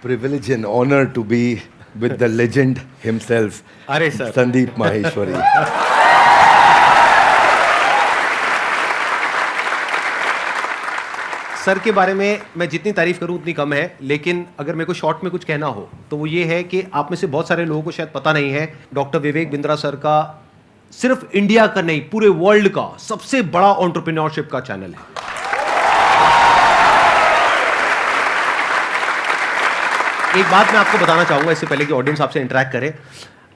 privilege and honor to be with the legend himself, अरे sir Sandeep Maheshwari. Sir के बारे में मैं जितनी तारीफ करूं उतनी कम है, लेकिन अगर मेरे को शॉर्ट में कुछ कहना हो तो वो ये है कि आप में से बहुत सारे लोगों को शायद पता नहीं है, डॉक्टर विवेक बिंद्रा सर का सिर्फ इंडिया का नहीं पूरे वर्ल्ड का सबसे बड़ा एंटरप्रेन्योरशिप का चैनल है। एक बात मैं आपको बताना चाहूंगा इससे पहले कि ऑडियंस आपसे इंटरेक्ट करे।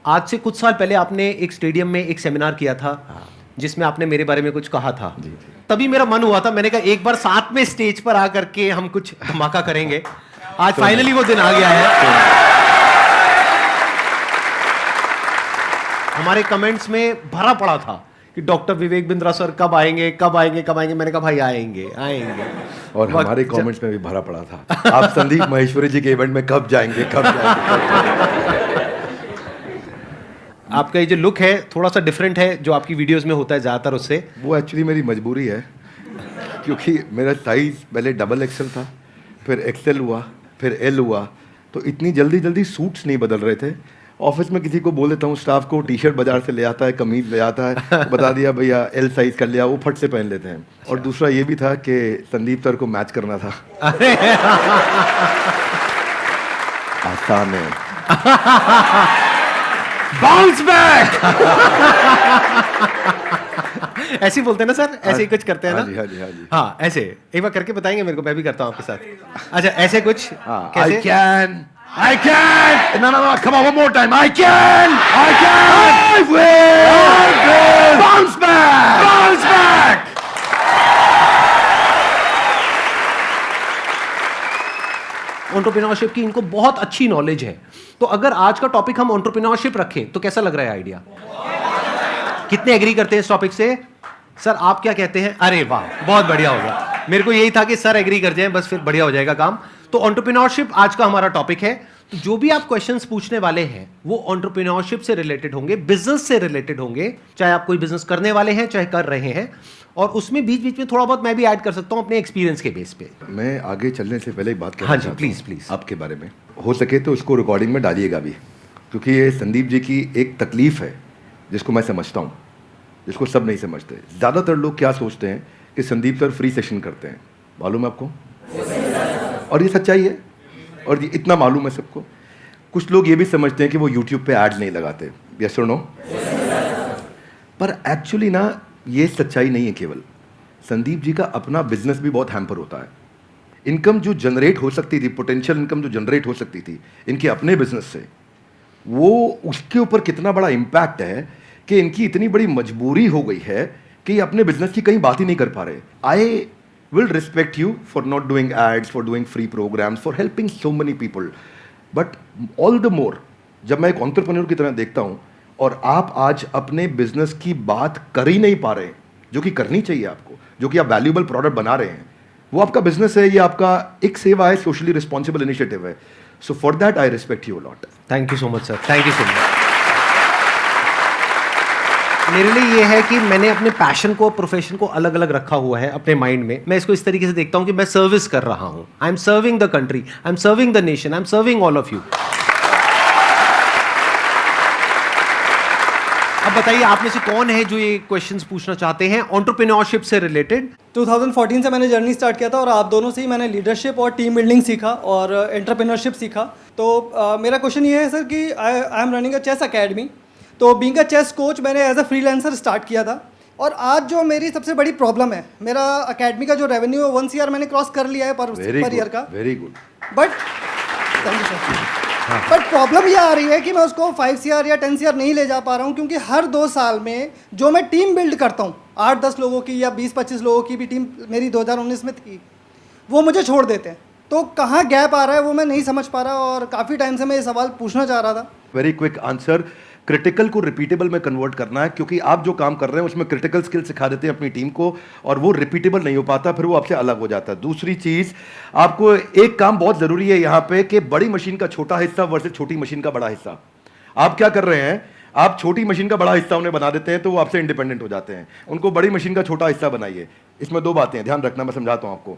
आज से कुछ साल पहले आपने एक स्टेडियम में एक सेमिनार किया था जिसमें आपने मेरे बारे में कुछ कहा था। तभी मेरा मन हुआ था, मैंने कहा एक बार साथ में स्टेज पर आकर के हम कुछ धमाका करेंगे। आज फाइनली वो दिन आ गया है। हमारे कमेंट्स में भरा पड़ा था कि डॉक्टर विवेक बिंद्रा सर कब आएंगे कब आएंगे कब आएंगे। मैंने कहा भाई आएंगे आएंगे। और हमारे कमेंट्स में भी भरा पड़ा था, आप संदीप माहेश्वरी जी के इवेंट में कब जाएंगे कब जाएंगे। आपका ये जो लुक है थोड़ा सा डिफरेंट है जो आपकी वीडियोस में होता है ज़्यादातर उससे। वो एक्चुअली मेरी मजबूरी है, क्योंकि मेरा साइज पहले डबल एक्सेल था, फिर एक्सेल हुआ, फिर एल हुआ, तो इतनी जल्दी जल्दी सूट्स नहीं बदल रहे थे। ऑफिस में किसी को बोल देता हूँ, स्टाफ को टी शर्ट बाजार से ले आता है, कमीज ले आता है, बता दिया भैया एल साइज कर लिया, वो फट से पहन लेते हैं। और दूसरा ये भी था कि संदीप सर को मैच करना था। आसान है। Bounce back. ऐसे ही बोलते हैं ना सर, ऐसे ही कुछ करते हैं ना। हाँ जी हाँ जी। हाँ ऐसे एक बार करके बताएंगे मेरे को, मैं भी करता हूँ आपके साथ। अच्छा ऐसे कुछ I can, no, come on, one more time. I can, I will, bounce back. Entrepreneurship की इनको बहुत अच्छी नॉलेज है। तो अगर आज का टॉपिक हम एंटरप्रेन्योरशिप रखें तो कैसा लग रहा है आइडिया? कितने एग्री करते हैं इस टॉपिक से? सर आप क्या कहते हैं? अरे वाह बहुत बढ़िया हो गया। मेरे को यही था कि सर एग्री कर जाएं, बस फिर बढ़िया हो जाएगा काम। तो एंटरप्रेन्योरशिप आज का हमारा टॉपिक है। तो जो भी आप क्वेश्चंस पूछने वाले हैं वो एंटरप्रेन्योरशिप से रिलेटेड होंगे, बिजनेस से रिलेटेड होंगे, चाहे आप कोई बिजनेस करने वाले हैं चाहे कर रहे हैं। और उसमें बीच बीच में थोड़ा बहुत मैं भी ऐड कर सकता हूं अपने एक्सपीरियंस के बेस पे। मैं आगे चलने से पहले एक बात कहना हाँ जी चाहता प्लीज हूं प्लीज। आपके बारे में, हो सके तो इसको रिकॉर्डिंग में डालिएगा भी, क्योंकि ये संदीप जी की एक तकलीफ है जिसको मैं समझता हूँ, जिसको सब नहीं समझते। ज़्यादातर लोग क्या सोचते हैं कि संदीप सर फ्री सेशन करते हैं, मालूम है आपको? और ये सच्चाई है, और ये इतना मालूम है सबको। कुछ लोग ये भी समझते हैं कि वो यूट्यूब पे ऐड नहीं लगाते, यस और नो? पर एक्चुअली ना ये सच्चाई नहीं है। केवल संदीप जी का अपना बिजनेस भी बहुत हैम्पर होता है। इनकम जो जनरेट हो सकती थी, पोटेंशियल इनकम जो जनरेट हो सकती थी इनके अपने बिजनेस से, वो उसके ऊपर कितना बड़ा इम्पैक्ट है कि इनकी इतनी बड़ी मजबूरी हो गई है कि ये अपने बिजनेस की कहीं बात ही नहीं कर पा रहे। I will respect you for not doing ads, for doing free programs, for helping so many people, but all the more जब मैं एक एंटरप्रेन्योर की तरह देखता हूँ और आप आज अपने बिजनेस की बात कर ही नहीं पा रहे हैं, जो कि करनी चाहिए आपको, जो कि आप वैल्यूएबल प्रोडक्ट बना रहे हैं, वो आपका बिजनेस है, ये आपका एक सेवा है, सोशली रिस्पॉन्सिबल इनिशिएटिव है। So for that I respect you a lot. Thank you so much sir, thank you so much. मेरे लिए ये है कि मैंने अपने पैशन को, प्रोफेशन को अलग अलग रखा हुआ है अपने माइंड में। मैं इसको इस तरीके से देखता हूं कि मैं सर्विस कर रहा हूं। I am serving the country, I am serving the nation, I am serving all of you. अब बताइए आप में से कौन है जो ये क्वेश्चंस पूछना चाहते हैं एंटरप्रेन्योरशिप से रिलेटेड? 2014 से मैंने जर्नी स्टार्ट किया था और आप दोनों से ही मैंने लीडरशिप और टीम बिल्डिंग सीखा और एंटरप्रेन्योरशिप सीखा। तो मेरा क्वेश्चन ये है सर कि I am running a chess academy. तो बीइंग अ चेस कोच मैंने एज अ फ्रीलांसर स्टार्ट किया था, और आज जो मेरी सबसे बड़ी प्रॉब्लम है, मेरा अकेडमी का जो रेवेन्यू है 1 CR मैंने क्रॉस कर लिया है पर ईयर का। Very good. But thank you sir. But problem ये आ रही है कि मैं उसको 5 CR या 10 CR नहीं ले जा पा रहा हूँ, क्योंकि हर 2 साल में जो मैं टीम बिल्ड करता हूँ 8-10 लोगों की या 20-25 लोगों की भी टीम मेरी 2019 में थी, वो मुझे छोड़ देते हैं। तो कहाँ गैप आ रहा है वो मैं नहीं समझ पा रहा, और काफ़ी टाइम से मैं ये सवाल पूछना चाह रहा था। वेरी क्विक आंसर, क्रिटिकल को रिपीटेबल में कन्वर्ट करना है, क्योंकि आप जो काम कर रहे हैं उसमें क्रिटिकल स्किल सिखा देते हैं अपनी टीम को, और वो रिपीटेबल नहीं हो पाता, फिर वो आपसे अलग हो जाता है। दूसरी चीज, आपको एक काम बहुत जरूरी है यहाँ पे कि बड़ी मशीन का छोटा हिस्सा वर्सेस छोटी मशीन का बड़ा हिस्सा। आप क्या कर रहे हैं, आप छोटी मशीन का बड़ा हिस्सा उन्हें बना देते हैं तो वो आपसे इंडिपेंडेंट हो जाते हैं। उनको बड़ी मशीन का छोटा हिस्सा बनाइए। इसमें 2 बातें ध्यान रखना, मैं समझाता हूँ आपको।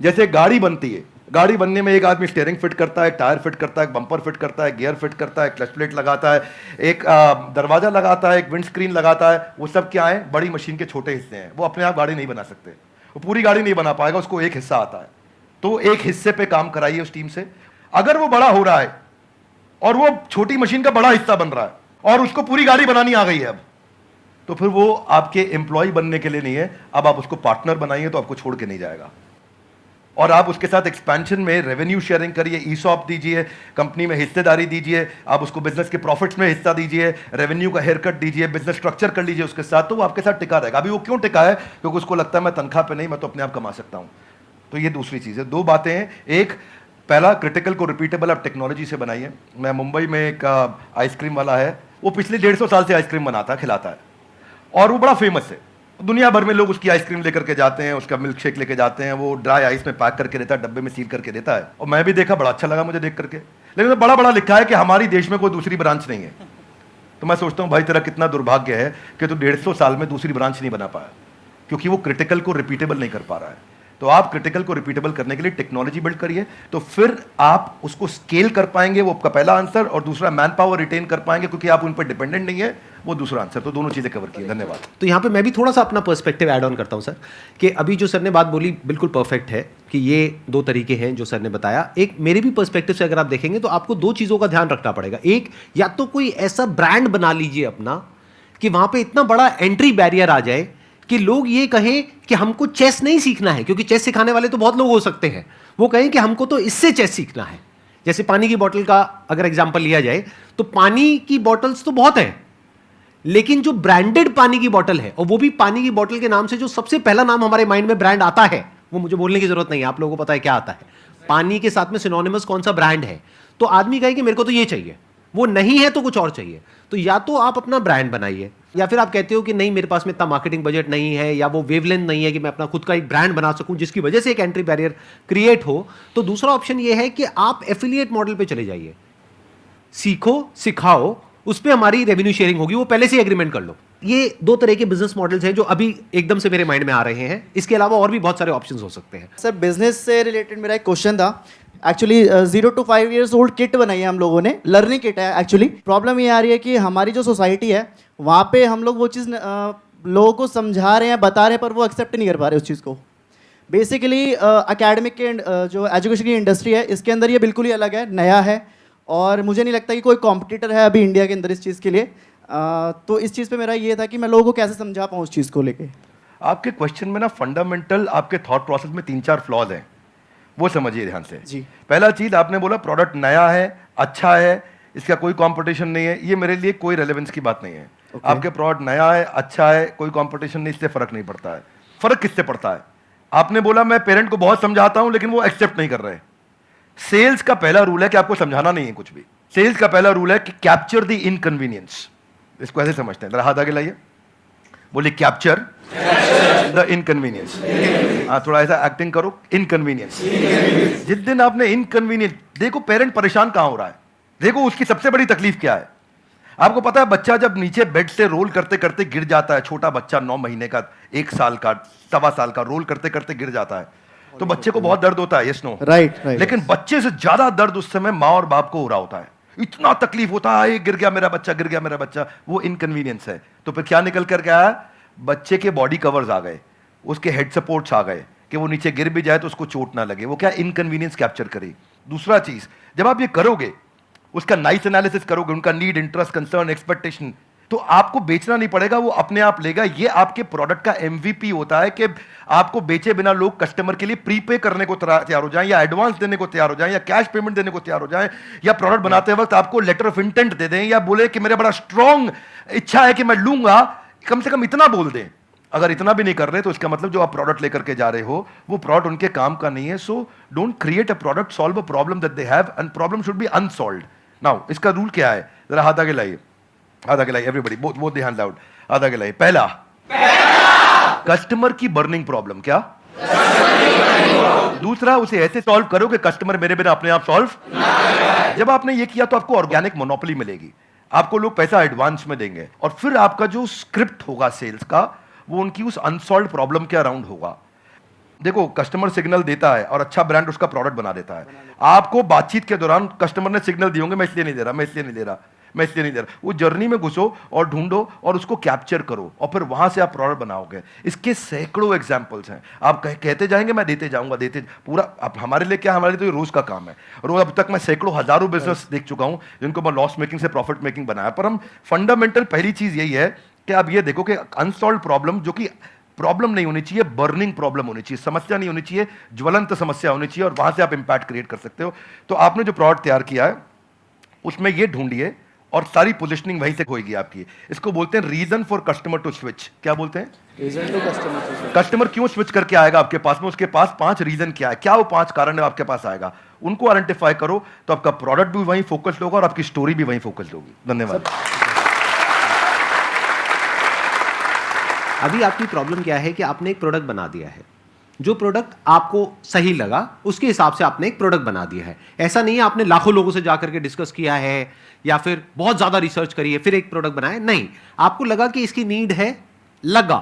जैसे गाड़ी बनती है गाड़ी बनने में एक आदमी स्टीयरिंग फिट करता है, एक टायर फिट करता है, एक बम्पर फिट करता है, गियर फिट करता है, क्लच प्लेट लगाता है, एक दरवाजा लगाता है, एक विंड स्क्रीन लगाता है। वो सब क्या है? बड़ी मशीन के छोटे हिस्से हैं। वो अपने आप गाड़ी नहीं बना सकते, वो पूरी गाड़ी नहीं बना पाएगा, उसको एक हिस्सा आता है। तो एक हिस्से पे काम कराइए उस टीम से। अगर वो बड़ा हो रहा है और वो छोटी मशीन का बड़ा हिस्सा बन रहा है और उसको पूरी गाड़ी बनानी आ गई है अब, तो फिर वो आपके एम्प्लॉय बनने के लिए नहीं है। अब आप उसको पार्टनर बनाइए तो आपको छोड़ के नहीं जाएगा। और आप उसके साथ एक्सपेंशन में रेवेन्यू शेयरिंग करिए, ईसॉप दीजिए, कंपनी में हिस्सेदारी दीजिए, आप उसको बिजनेस के प्रॉफिट्स में हिस्सा दीजिए, रेवेन्यू का हेयर कट दीजिए, बिजनेस स्ट्रक्चर कर लीजिए उसके साथ, तो वो आपके साथ टिका रहेगा। अभी वो क्यों टिका है? क्योंकि उसको लगता है मैं तनख्वाह पे नहीं, मैं तो अपने आप कमा सकता हूं। तो ये दूसरी चीज़ है। दो बातें हैं। एक, पहला, क्रिटिकल को रिपीटेबल आप टेक्नोलॉजी से बनाइए। मैं मुंबई में एक आइसक्रीम वाला है, वो पिछले 150 साल से आइसक्रीम बनाता है, खिलाता है, और वो बड़ा फेमस है। दुनिया भर में लोग उसकी आइसक्रीम लेकर के जाते हैं, उसका मिल्क शेक लेके जाते हैं। वो ड्राई आइस में पैक करके देता है, डब्बे में सील करके देता है। और मैं भी देखा, बड़ा अच्छा लगा मुझे देख करके। लेकिन तो बड़ा बड़ा लिखा है कि हमारी देश में कोई दूसरी ब्रांच नहीं है। तो मैं सोचता हूँ भाई तेरा कितना दुर्भाग्य है कि तू 150 साल में दूसरी ब्रांच नहीं बना पाया, क्योंकि वो क्रिटिकल को रिपीटेबल नहीं कर पा रहा है। तो आप क्रिटिकल को रिपीटेबल करने के लिए टेक्नोलॉजी बिल्ड करिए, तो फिर आप उसको स्केल कर पाएंगे। वो आपका पहला आंसर। और दूसरा, मैन पावर रिटेन कर पाएंगे, क्योंकि आप उन पर डिपेंडेंट नहीं है, वो दूसरा आंसर। तो दोनों चीजें कवर की। धन्यवाद। तो यहाँ पे मैं भी थोड़ा सा अपना पर्सपेक्टिव ऐड ऑन करता हूँ सर, कि अभी जो सर ने बात बोली बिल्कुल परफेक्ट है कि ये दो तरीके हैं जो सर ने बताया। एक मेरे भी पर्सपेक्टिव से अगर आप देखेंगे तो आपको दो चीज़ों का ध्यान रखना पड़ेगा। एक, या तो कोई ऐसा ब्रांड बना लीजिए अपना कि वहाँ पे इतना बड़ा एंट्री बैरियर आ जाए कि लोग ये कहें कि हमको चेस नहीं सीखना है, क्योंकि चेस सिखाने वाले तो बहुत लोग हो सकते हैं। वो कहें कि हमको तो इससे चेस सीखना है। जैसे पानी की बोतल का अगर एग्जाम्पल लिया जाए, तो पानी की बॉटल्स तो बहुत हैं, लेकिन जो ब्रांडेड पानी की बोतल है, और वो भी पानी की बोतल के नाम से जो सबसे पहला नाम हमारे माइंड में ब्रांड आता है, वो मुझे बोलने की जरूरत नहीं है, आप लोगों को पता है क्या आता है। पानी के साथ में सिनोनिमस कौन सा ब्रांड है, तो आदमी कहे कि मेरे को तो ये चाहिए, वो नहीं है तो कुछ और चाहिए। तो या तो आप अपना ब्रांड बनाइए, या फिर आप कहते हो कि नहीं मेरे पास में इतना मार्केटिंग बजट नहीं है, या वो वेवलेंथ नहीं है कि मैं अपना खुद का एक ब्रांड बना सकूं जिसकी वजह से एक एंट्री बैरियर क्रिएट हो। तो दूसरा ऑप्शन ये है कि आप एफिलिएट मॉडल पे चले जाइए, सीखो, सिखाओ, उस पर हमारी रेवेन्यू शेयरिंग होगी, वो पहले से एग्रीमेंट कर लो। ये दो तरह के बिजनेस मॉडल्स हैं जो अभी एकदम से मेरे माइंड में आ रहे हैं। इसके अलावा और भी बहुत सारे ऑप्शंस हो सकते हैं। सर, बिजनेस से रिलेटेड मेरा एक क्वेश्चन था। Actually 0 to 5 years old kit बनाई है हम लोगों ने, लर्निंग किट है। एक्चुअली प्रॉब्लम ये आ रही है कि हमारी जो सोसाइटी है वहाँ पे हम लोग वो चीज़ लोगों को समझा रहे हैं, बता रहे हैं, पर वो एक्सेप्ट नहीं कर पा रहे उस चीज़ को। बेसिकली एकेडमिक के जो एजुकेशन की इंडस्ट्री है, इसके अंदर ये बिल्कुल ही अलग है, नया है, और मुझे नहीं लगता कि कोई कॉम्पिटिटर है अभी इंडिया के अंदर इस चीज़ के लिए। तो इस चीज़ पे मेरा ये था कि मैं लोगों को कैसे समझा पाऊँ उस चीज़ को लेके। आपके क्वेश्चन में ना फंडामेंटल आपके थॉट प्रोसेस में 3-4 फ्लॉज हैं, वो समझिए ध्यान से जी। पहला चीज, आपने बोला प्रोडक्ट नया है, अच्छा है, इसका कोई कंपटीशन नहीं है। ये मेरे लिए कोई रेलेवेंस की बात नहीं है। आपके प्रोडक्ट नया है, अच्छा है, कोई कंपटीशन नहीं, इससे फर्क नहीं पड़ता है। फर्क किससे पड़ता है? आपने बोला मैं पेरेंट को बहुत समझाता हूं लेकिन वो एक्सेप्ट नहीं कर रहे। सेल्स का पहला रूल है कि आपको समझाना नहीं है कुछ भी। सेल्स का पहला रूल है कि कैप्चर द इनकन्वीनियंस। इसको ऐसे समझते हैं, जरा हाथ आगे लाइए, बोलिए कैप्चर द इनकन्वीनियंस। थोड़ा ऐसा एक्टिंग करो, इनकन्वीनियंस। जिस दिन आपने इनकन्वीनियंस, देखो पेरेंट परेशान कहां हो रहा है, देखो उसकी सबसे बड़ी तकलीफ क्या है। आपको पता है बच्चा जब नीचे बेड से रोल करते करते गिर जाता है, छोटा बच्चा 9 महीने का, 1 साल का, 1.25 साल का, रोल करते करते गिर जाता है, तो बच्चे को बहुत दर्द होता है, यस नो? राइट। लेकिन बच्चे से ज्यादा दर्द उस समय माँ और बाप को हो रहा होता है। इतना तकलीफ होता है, गिर गया मेरा बच्चा, गिर गया मेरा बच्चा, वो इनकन्वीनियंस है। तो फिर क्या निकल कर गया? बच्चे के बॉडी कवर्स आ गए, उसके हेड सपोर्ट्स आ गए कि वो नीचे गिर भी जाए तो उसको चोट ना लगे। वो क्या इनकन्वीनियंस कैप्चर करे। दूसरा चीज, जब आप ये करोगे, उसका नाइस एनालिसिस करोगे, उनका नीड, इंटरेस्ट, कंसर्न, एक्सपेक्टेशन, तो आपको बेचना नहीं पड़ेगा, वो अपने आप लेगा। ये आपके प्रोडक्ट का एमवीपी होता है कि आपको बेचे बिना लोग कस्टमर के लिए प्रीपे करने को तैयार हो जाएं, या एडवांस देने को तैयार हो जाएं, या कैश पेमेंट देने को तैयार हो जाएं, या प्रोडक्ट बनाते वक्त आपको लेटर ऑफ इंटेंट दे दें, या बोले कि मेरा बड़ा स्ट्रॉन्ग इच्छा है कि मैं लूंगा, कम से कम इतना बोल दें। अगर इतना भी नहीं कर रहे तो इसका मतलब जो आप प्रोडक्ट लेकर के जा रहे हो वो प्रोडक्ट उनके काम का नहीं है। So don't create a product, solve a problem that they have, and problem should be unsolved. Now इसका रूल क्या है, जरा हाथ आगे लाइए, हाथ आगे लाइए, everybody, both the hands out, हाथ आगे लाइए। पहला, कस्टमर की बर्निंग प्रॉब्लम। क्या? दूसरा, उसे ऐसे सॉल्व करो कि कस्टमर मेरे बिना अपने आप सॉल्व। जब आपने ये किया तो आपको ऑर्गेनिक मोनोपोली मिलेगी, आपको लोग पैसा एडवांस में देंगे, और फिर आपका जो स्क्रिप्ट होगा सेल्स का वो उनकी उस अनसॉल्व प्रॉब्लम के अराउंड होगा। देखो, कस्टमर सिग्नल देता है और अच्छा ब्रांड उसका प्रोडक्ट बना देता है। आपको बातचीत के दौरान कस्टमर ने सिग्नल दिए होंगे, मैं इसलिए नहीं दे रहा, मैं इसलिए नहीं दे रहा, मैं इसलिए नहीं दे रहा। वो जर्नी में घुसो और ढूंढो और उसको कैप्चर करो और फिर वहां से आप प्रोडक्ट बनाओगे। इसके सैकड़ों एग्जांपल्स हैं। आप कहते जाएंगे, मैं देते जाऊंगा, देते पूरा। अब हमारे लिए क्या, हमारे लिए तो ये रोज का काम है। और अब तक मैं सैकड़ों हजारों बिजनेस देख चुका हूं जिनको मैं लॉस मेकिंग से प्रॉफिट मेकिंग बनाया। पर हम फंडामेंटल पहली चीज यही है कि आप ये देखो कि अनसॉल्व प्रॉब्लम, जो कि प्रॉब्लम नहीं होनी चाहिए, बर्निंग प्रॉब्लम होनी चाहिए, समस्या नहीं होनी चाहिए, ज्वलंत समस्या होनी चाहिए, और वहां से आप इंपैक्ट क्रिएट कर सकते हो। तो आपने जो प्रोडक्ट तैयार किया है उसमें ये ढूंढिए और सारी पोजीशनिंग वहीं से होगी आपकी। इसको बोलते हैं reason for customer to switch. क्या बोलते हैं? Reason to customer. कस्टमर क्यों स्विच करके आएगा आपके पास में, उसके पास 5 रीजन क्या है, क्या वो 5 कारण है आपके पास आएगा, उनको आइडेंटिफाई करो तो आपका प्रोडक्ट भी वहीं फोकस्ड होगा और आपकी स्टोरी भी वहीं फोकस्ड होगी। धन्यवाद। अभी आपकी प्रॉब्लम क्या है कि आपने एक प्रोडक्ट बना दिया है, जो प्रोडक्ट आपको सही लगा उसके हिसाब से आपने एक प्रोडक्ट बना दिया है। ऐसा नहीं है आपने लाखों लोगों से जाकर के डिस्कस किया है या फिर बहुत ज्यादा रिसर्च करी है फिर एक प्रोडक्ट बनाया, नहीं। आपको लगा कि इसकी नीड है, लगा।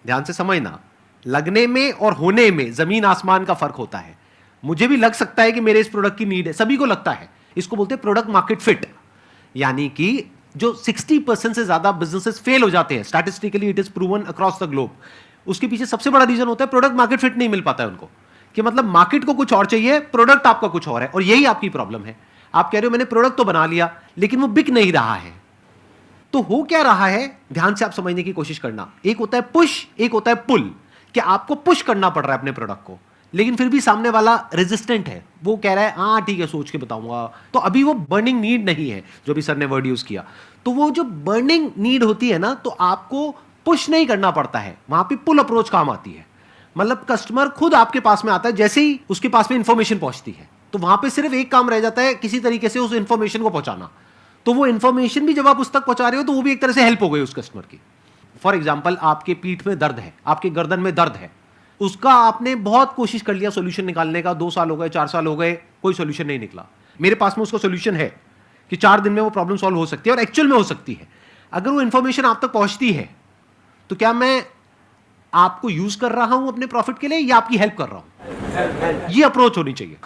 ध्यान से समझना, लगने में और होने में जमीन आसमान का फर्क होता है। मुझे भी लग सकता है कि मेरे इस प्रोडक्ट की नीड है, सभी को लगता है। इसको बोलते हैं प्रोडक्ट मार्केट फिट। यानी कि जो 60% से ज्यादा बिजनेसेस फेल हो जाते हैं, statistically it is proven across the globe, उसके पीछे सबसे बड़ा रीजन होता है प्रोडक्ट मार्केट फिट नहीं मिल पाता है उनको। कि मतलब मार्केट को कुछ और चाहिए, प्रोडक्ट आपका कुछ और है, और यही आपकी प्रॉब्लम है। आप कह रहे हो मैंने प्रोडक्ट तो बना लिया लेकिन वो बिक नहीं रहा है। तो हो क्या रहा है, ध्यान से आप समझने की कोशिश करना। एक होता है पुश, एक होता है पुल। कि आपको पुश करना पड़ रहा है अपने प्रोडक्ट को, लेकिन फिर भी सामने वाला रेजिस्टेंट है, वो कह रहा है हाँ ठीक है सोच के बताऊंगा। तो अभी वो बर्निंग नीड नहीं है, जो भी सर ने वर्ड यूज किया। तो वो जो बर्निंग नीड होती है ना, तो आपको पुश नहीं करना पड़ता है, वहां पे पुल अप्रोच काम आती है। मतलब कस्टमर खुद आपके पास में आता है, जैसे ही उसके पास में इंफॉर्मेशन पहुंचती है, तो वहां पे सिर्फ एक काम रह जाता है, किसी तरीके से उस इंफॉर्मेशन को पहुंचाना। तो वो इंफॉर्मेशन भी जब आप उस तक पहुंचा रहे हो तो वो भी एक तरह से हेल्प हो गई उस कस्टमर की। फॉर एग्जाम्पल, आपके पीठ में दर्द है, आपके गर्दन में दर्द है, उसका आपने बहुत कोशिश कर लिया सोल्यूशन निकालने का, 2 साल हो गए, 4 साल हो गए, कोई सोल्यूशन नहीं निकला। मेरे पास में उसका सोल्यूशन है कि 4 दिन में वो प्रॉब्लम सॉल्व हो सकती है, और एक्चुअल में हो सकती है। अगर वो इंफॉर्मेशन आप तक पहुंचती है तो क्या मैं आपको यूज कर रहा हूं अपने प्रॉफिट के लिए या आपकी हेल्प कर रहा हूं? ये अप्रोच होनी चाहिए।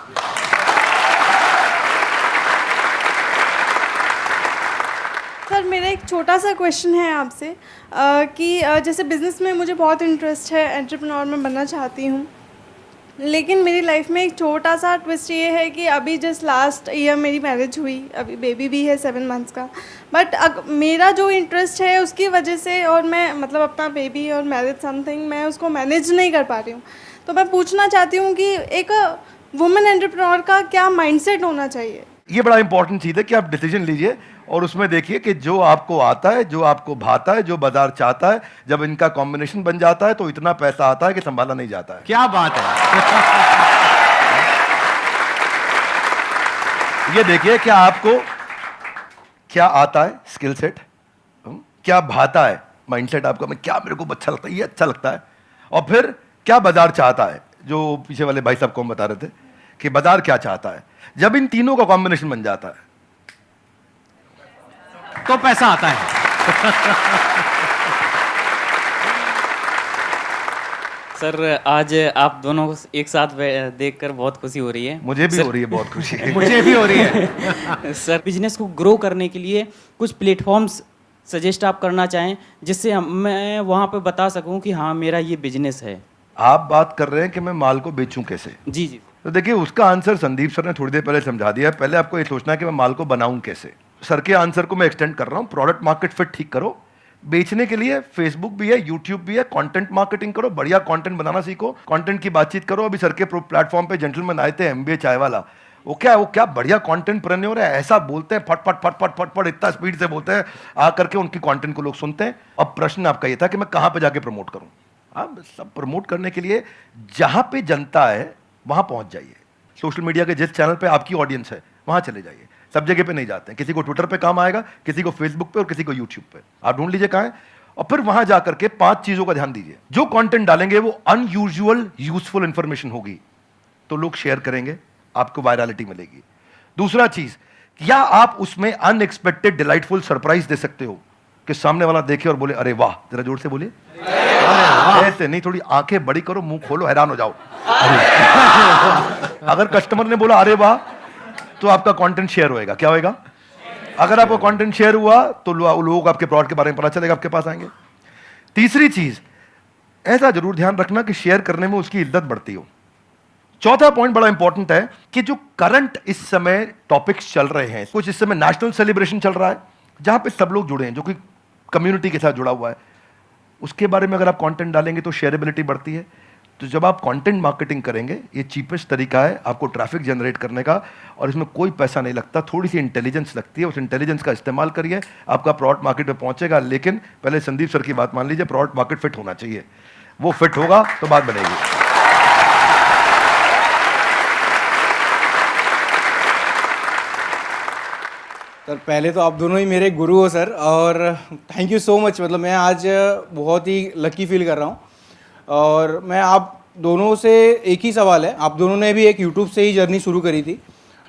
सर, मेरा एक छोटा सा क्वेश्चन है आपसे कि जैसे बिज़नेस में मुझे बहुत इंटरेस्ट है, एंटरप्रेन्योर में बनना चाहती हूँ, लेकिन मेरी लाइफ में एक छोटा सा ट्विस्ट ये है कि अभी जस्ट लास्ट ईयर मेरी मैरिज हुई, अभी बेबी भी है 7 मंथ्स का। बट मेरा जो इंटरेस्ट है उसकी वजह से, और मैं मतलब अपना बेबी और मैरिज समथिंग, मैं उसको मैनेज नहीं कर पा रही हूँ। तो मैं पूछना चाहती हूँ कि एक वुमेन एंटरप्रेन्योर का क्या माइंडसेट होना चाहिए? ये बड़ा इंपॉर्टेंट चीज है कि आप डिसीजन लीजिए और उसमें देखिए कि जो आपको आता है, जो आपको भाता है, जो बाजार चाहता है, जब इनका कॉम्बिनेशन बन जाता है तो इतना पैसा आता है कि संभाला नहीं जाता है। क्या बात है। ये देखिए क्या आपको क्या आता है, स्किल सेट, क्या भाता है, माइंडसेट आपका, मैं क्या, मेरे को अच्छा लगता है, ये अच्छा लगता है, और फिर क्या बाजार चाहता है, जो पीछे वाले भाई साहब को हम बता रहे थे कि बाजार क्या चाहता है। जब इन तीनों का कॉम्बिनेशन बन जाता है तो पैसा आता है। सर, आज आप दोनों को एक साथ देखकर बहुत खुशी हो रही है। मुझे भी हो रही है बहुत खुशी। मुझे भी हो रही है। सर, बिजनेस को ग्रो करने के लिए कुछ प्लेटफॉर्म्स सजेस्ट आप करना चाहें जिससे मैं वहाँ पे बता सकूं कि हाँ मेरा ये बिजनेस है। आप बात कर रहे हैं कि मैं माल को बेचूं कैसे? जी जी। तो देखिए उसका आंसर संदीप सर ने थोड़ी देर पहले समझा दिया है। पहले आपको ये सोचना है कि मैं माल को बनाऊं कैसे। सर के आंसर को मैं एक्सटेंड कर रहा हूं, प्रोडक्ट मार्केट फिट ठीक करो। बेचने के लिए फेसबुक भी है, यूट्यूब भी है, कंटेंट मार्केटिंग करो, बढ़िया कंटेंट बनाना सीखो, कंटेंट की बातचीत करो। अभी सर के प्लेटफॉर्म पे जेंटलमैन आए थे, MBA चाय वाला, वो क्या बढ़िया कंटेंट प्रेन्योर है, ऐसा बोलते हैं फट फट फट फट फट फट इतना स्पीड से बोलते हैं, आकर के उनकी कंटेंट को लोग सुनते हैं। अब प्रश्न आपका ये था कि मैं कहाँ पे जाके प्रमोट करूँ। आप सब प्रमोट करने के लिए जहाँ पे जनता है वहाँ पहुँच जाइए। सोशल मीडिया के जिस चैनल पे आपकी ऑडियंस है वहाँ चले जाइए। सब जगह पे नहीं जाते हैं, किसी को ट्विटर पे काम आएगा, किसी को फेसबुक पे और किसी को यूट्यूब पे। आप ढूंढ लीजिए कहाँ है और फिर वहां जाकर के 5 चीजों का ध्यान दीजिए। जो कंटेंट डालेंगे वो अनयूजुअल यूजफुल इंफॉर्मेशन होगी तो लोग शेयर करेंगे, आपको वायरलिटी मिलेगी। दूसरा चीज, या आप उसमें अनएक्सपेक्टेड डिलाइटफुल सरप्राइज दे सकते हो कि सामने वाला देखे और बोले अरे वाह, जरा जोर से बोलिए ऐसे नहीं, थोड़ी आंखें बड़ी करो, मुंह खोलो, हैरान हो जाओ। अगर कस्टमर ने बोला अरे वाह, तो आपका कंटेंट शेयर होएगा। क्या होएगा? अगर आपका कंटेंट शेयर हुआ तो लोग आपके प्रोडक्ट के बारे में पता चलेगा, आपके पास आएंगे। तीसरी चीज, ऐसा जरूर ध्यान रखना कि शेयर करने में उसकी इज्जत बढ़ती हो। चौथा पॉइंट बड़ा इंपॉर्टेंट है कि जो करंट इस समय टॉपिक्स चल रहे हैं, कुछ इस समय नेशनल सेलिब्रेशन चल रहा है जहां पे सब लोग जुड़े हैं, जो कि कम्युनिटी के साथ जुड़ा हुआ है, उसके बारे में अगर आप कंटेंट डालेंगे तो शेयरेबिलिटी बढ़ती है। तो जब आप कंटेंट मार्केटिंग करेंगे, ये चीपेस्ट तरीका है आपको ट्रैफिक जनरेट करने का, और इसमें कोई पैसा नहीं लगता, थोड़ी सी इंटेलिजेंस लगती है। उस इंटेलिजेंस का इस्तेमाल करिए, आपका प्रोडक्ट मार्केट में पहुंचेगा। लेकिन पहले संदीप सर की बात मान लीजिए, प्रोडक्ट मार्केट फिट होना चाहिए। वो फिट होगा तो बात बनेगी। सर पहले तो आप दोनों ही मेरे गुरु हो सर, और थैंक यू सो मच। मतलब मैं आज बहुत ही लकी फील कर रहा हूँ। और मैं आप दोनों से एक ही सवाल है, आप दोनों ने भी एक यूट्यूब से ही जर्नी शुरू करी थी,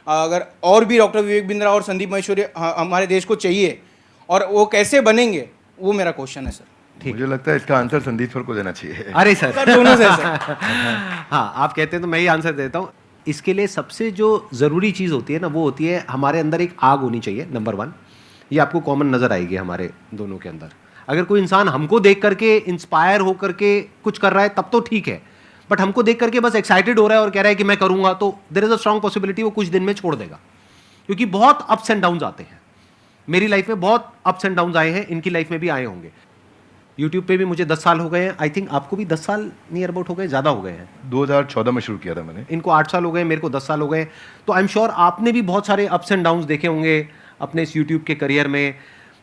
अगर और भी डॉक्टर विवेक बिंद्रा और संदीप महेश्वरी हमारे देश को चाहिए, और वो कैसे बनेंगे, वो मेरा क्वेश्चन है सर। मुझे लगता है इसका आंसर संदीप सर को देना चाहिए। अरे सर, सर दोनों से सर। हाँ, आप कहते हैं तो मैं ही आंसर देता हूँ। इसके लिए सबसे जो ज़रूरी चीज़ होती है ना, वो होती है हमारे अंदर एक आग होनी चाहिए, नंबर 1। ये आपको कॉमन नज़र आएगी हमारे दोनों के अंदर। अगर कोई इंसान हमको देख करके इंस्पायर हो करके कुछ कर रहा है तब तो ठीक है, बट हमको देख करके बस एक्साइटेड हो रहा है और कह रहा है कि मैं करूँगा, तो there is a strong possibility वो कुछ दिन में छोड़ देगा, क्योंकि बहुत अप्स एंड डाउन्स आते हैं। मेरी लाइफ में बहुत अप्स एंड डाउन्स आए हैं, इनकी लाइफ में भी आए होंगे। यूट्यूब पे भी मुझे 10 साल हो गए हैं, आई थिंक आपको भी 10 साल नियर अबाउट हो गए, ज़्यादा हो गए हैं। 2014 में शुरू किया था मैंने। इनको 8 साल हो गए, मेरे को 10 साल हो गए। तो आई एम श्योर आपने भी बहुत सारे अप्स एंड डाउन्स देखे होंगे अपने इस यूट्यूब के करियर में।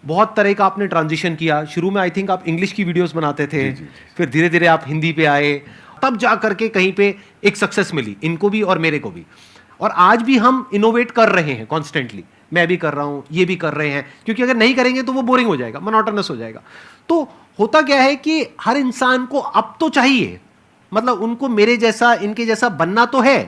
बहुत तरह का आपने ट्रांजिशन किया। शुरू में आई थिंक आप इंग्लिश की वीडियोस बनाते थे, फिर धीरे धीरे आप हिंदी पे आए, तब जा करके कहीं पे एक सक्सेस मिली इनको भी और मेरे को भी। और आज भी हम इनोवेट कर रहे हैं कॉन्स्टेंटली, मैं भी कर रहा हूँ, ये भी कर रहे हैं, क्योंकि अगर नहीं करेंगे तो वो बोरिंग हो जाएगा, मोनोटोनस हो जाएगा। तो होता क्या है कि हर इंसान को अब तो चाहिए, मतलब उनको मेरे जैसा इनके जैसा बनना तो है,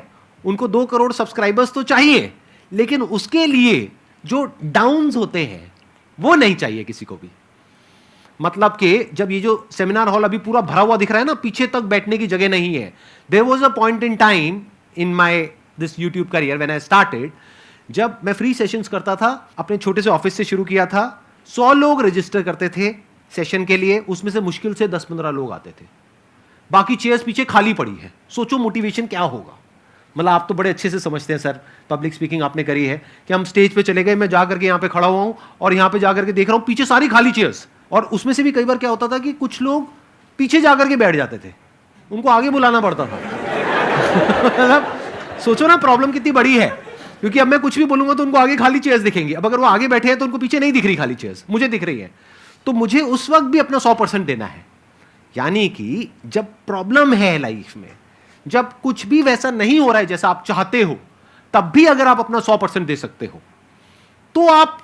उनको 2 करोड़ सब्सक्राइबर्स तो चाहिए, लेकिन उसके लिए जो डाउन्स होते हैं वो नहीं चाहिए किसी को भी। मतलब कि जब ये जो सेमिनार हॉल अभी पूरा भरा हुआ दिख रहा है ना, पीछे तक बैठने की जगह नहीं है। There was a point in time in my this YouTube career when I started, जब मैं फ्री सेशंस करता था, अपने छोटे से ऑफिस से शुरू किया था, 100 लोग रजिस्टर करते थे सेशन के लिए, उसमें से मुश्किल से 10-15 लोग आते थे, बाकी चेयर्स पीछे खाली पड़ी है। सोचो मोटिवेशन क्या होगा। मतलब आप तो बड़े अच्छे से समझते हैं सर, पब्लिक स्पीकिंग आपने करी है, कि हम स्टेज पे चले गए, मैं जा करके यहाँ पे खड़ा हुआ हूँ और यहाँ पे जा करके देख रहा हूँ पीछे सारी खाली चेयर्स, और उसमें से भी कई बार क्या होता था कि कुछ लोग पीछे जा करके बैठ जाते थे, उनको आगे बुलाना पड़ता था। मतलब सोचो ना प्रॉब्लम कितनी बड़ी है, क्योंकि अब मैं कुछ भी बोलूंगा तो उनको आगे खाली चेयर्स दिखेंगी। अब अगर वो आगे बैठे हैं तो उनको पीछे नहीं दिख रही खाली चेयर्स, मुझे दिख रही है। तो मुझे उस वक्त भी अपना 100% देना है। यानी कि जब प्रॉब्लम है लाइफ में, जब कुछ भी वैसा नहीं हो रहा है जैसा आप चाहते हो, तब भी अगर आप अपना 100% दे सकते हो तो आप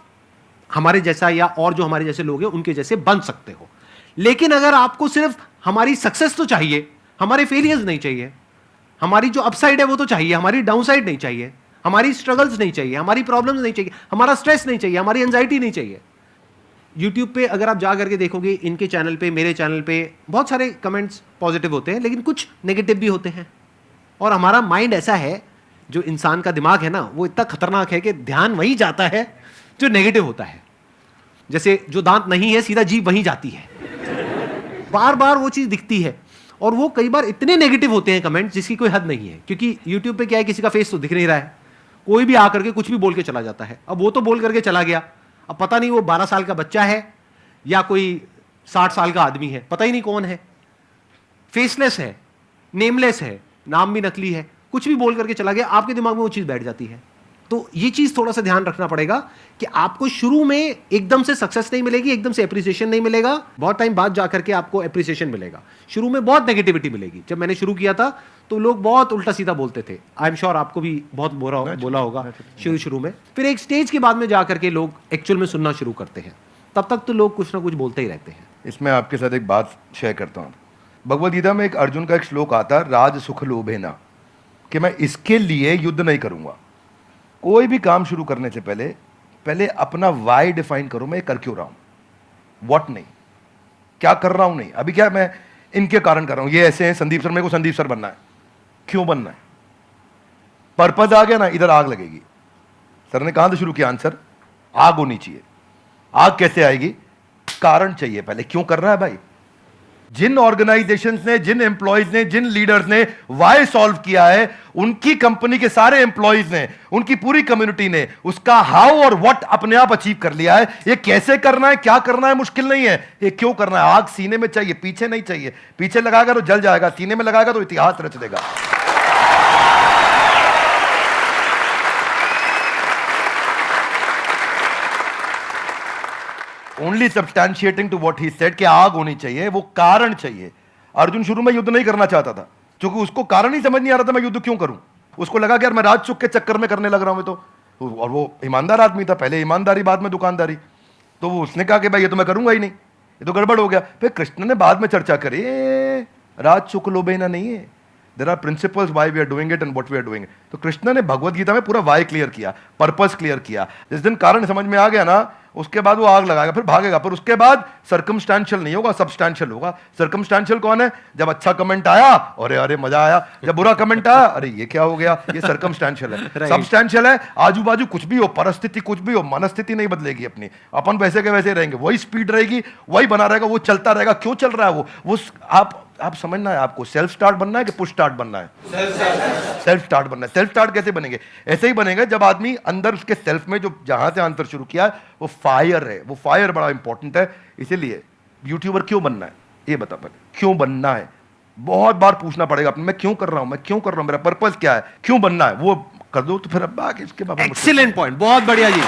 हमारे जैसा या और जो हमारे जैसे लोग हैं उनके जैसे बन सकते हो। लेकिन अगर आपको सिर्फ हमारी सक्सेस तो चाहिए, हमारे फेलियर्स नहीं चाहिए, हमारी जो अपसाइड है वो तो चाहिए, हमारी डाउनसाइड नहीं चाहिए, हमारी स्ट्रगल्स नहीं चाहिए, हमारी प्रॉब्लम्स नहीं चाहिए, हमारा स्ट्रेस नहीं चाहिए, हमारी एंजाइटी नहीं चाहिए। यूट्यूब पे अगर आप जा करके देखोगे, इनके चैनल पे, मेरे चैनल पे बहुत सारे कमेंट्स पॉजिटिव होते हैं, लेकिन कुछ नेगेटिव भी होते हैं। और हमारा माइंड ऐसा है, जो इंसान का दिमाग है ना, वो इतना खतरनाक है कि ध्यान वहीं जाता है जो नेगेटिव होता है। जैसे जो दांत नहीं है, सीधा जीभ वहीं जाती है, बार बार वो चीज़ दिखती है। और वो कई बार इतने नेगेटिव होते हैं कमेंट्स जिसकी कोई हद नहीं है, क्योंकि यूट्यूब पे क्या है, किसी का फेस तो दिख नहीं रहा है, कोई भी आकर के कुछ भी बोल के चला जाता है। अब वो तो बोल करके चला गया, अब पता नहीं वो 12 साल का बच्चा है या कोई 60 साल का आदमी है, पता ही नहीं कौन है, फेसलेस है, नेमलेस है, नाम भी नकली है, कुछ भी बोल करके चला गया, आपके दिमाग में वो चीज़ बैठ जाती है। तो ये चीज़ थोड़ा सा ध्यान रखना पड़ेगा कि आपको शुरू में एकदम से सक्सेस नहीं मिलेगी, एकदम से एप्रिसिएशन नहीं मिलेगा, बहुत टाइम बाद जाकर के आपको एप्रिसिएशन मिलेगा। शुरू में बहुत नेगेटिविटी मिलेगी। जब मैंने शुरू किया था तो लोग बहुत उल्टा सीधा बोलते थे, आई एम श्योर आपको भी बहुत बोला होगा शुरू में। फिर एक स्टेज के बाद में जाकर के लोग एक्चुअल में सुनना शुरू करते हैं, तब तक तो लोग कुछ ना कुछ बोलते ही रहते हैं। इसमें आपके साथ एक बात शेयर करता हूँ। भगवद गीता में एक अर्जुन का एक श्लोक आता है, राज सुख लोभेना, कि मैं इसके लिए युद्ध नहीं करूंगा। कोई भी काम शुरू करने से पहले अपना वाई डिफाइन करो, मैं कर क्यों रहा हूं, व्हाट नहीं, क्या कर रहा हूं नहीं। अभी क्या मैं इनके कारण कर रहा हूं। ये ऐसे हैं, संदीप सर, मेरे को संदीप सर बनना है। क्यों बनना है? पर्पज आ गया ना, इधर आग लगेगी। सर ने कहां से शुरू किया आंसर? आग होनी चाहिए। आग कैसे आएगी? कारण चाहिए पहले। क्यों कर रहा है भाई? जिन ऑर्गेनाइजेशंस ने, जिन एम्प्लॉयज ने, जिन लीडर्स ने वाई सॉल्व किया है, उनकी कंपनी के सारे एम्प्लॉयज ने, उनकी पूरी कम्युनिटी ने उसका हाउ और व्हाट अपने आप अचीव कर लिया है। ये कैसे करना है, क्या करना है, मुश्किल नहीं है। ये क्यों करना है? आग सीने में चाहिए, पीछे नहीं चाहिए। पीछे लगाएगा तो जल जाएगा, सीने में लगाएगा तो इतिहास रच देगा। Only substantiating to what he said कि आग होनी चाहिए, वो कारण चाहिए। अर्जुन शुरू में युद्ध नहीं करना चाहता था, क्योंकि उसको कारण ही समझ नहीं आ रहा था मैं युद्ध क्यों करूं। उसको लगा कि यार मैं राजचुक के चक्कर में करने लग रहा हूं मैं तो। और वो ईमानदार आदमी था, पहले ईमानदारी बाद में दुकानदारी। तो वो उसने कहा कि भाई ये तो मैं करूंगा ही नहीं, ये तो गड़बड़ हो गया। फिर कृष्ण ने बाद में चर्चा करी, राजचुक लोभेना नहीं है, there are principles why we are doing it and what we are doing. तो कृष्ण ने भगवत गीता में पूरा वाई क्लियर किया, पर्पस क्लियर किया। जिस दिन कारण समझ में आ गया ना, उसके बाद वो आग लगाएगा, फिर भागेगा। पर उसके बाद सर्कमस्टेंशियल नहीं होगा, सब्सटेंशियल होगा। सर्कमस्टेंशियल कौन है? जब अच्छा कमेंट आया, अरे अरे मजा आया। जब बुरा कमेंट आया, अरे ये क्या हो गया, ये सर्कमस्टेंशियल है। सब्सटेंशियल है, आजू बाजू कुछ भी हो, परिस्थिति कुछ भी हो, मनस्थिति नहीं बदलेगी अपनी। अपन वैसे के वैसे रहेंगे, वही स्पीड रहेगी, वही बना रहेगा, वो चलता रहेगा। क्यों चल रहा है वो आप समझना है आपको। सेल्फ स्टार्ट बनना है कि पुश स्टार्ट बनना है? सेल्फ स्टार्ट बनना है। सेल्फ स्टार्ट कैसे बनेंगे? ऐसे ही बनेंगे जब आदमी अंदर उसके सेल्फ में जो जहां से आंसर शुरू किया है वो फायर है। वो फायर बड़ा इंपॉर्टेंट है। इसीलिए यूट्यूबर क्यों बनना है ये बता पाए, क्यों बनना है बहुत बार पूछना पड़ेगा अपने, मैं क्यों कर रहा हूं, मैं क्यों कर रहा हूं, मेरा पर्पस क्या है, क्यों बनना है, वो कर दो तो फिर अब आगे इसके बाद। एक्सीलेंट पॉइंट, बहुत बढ़िया जी।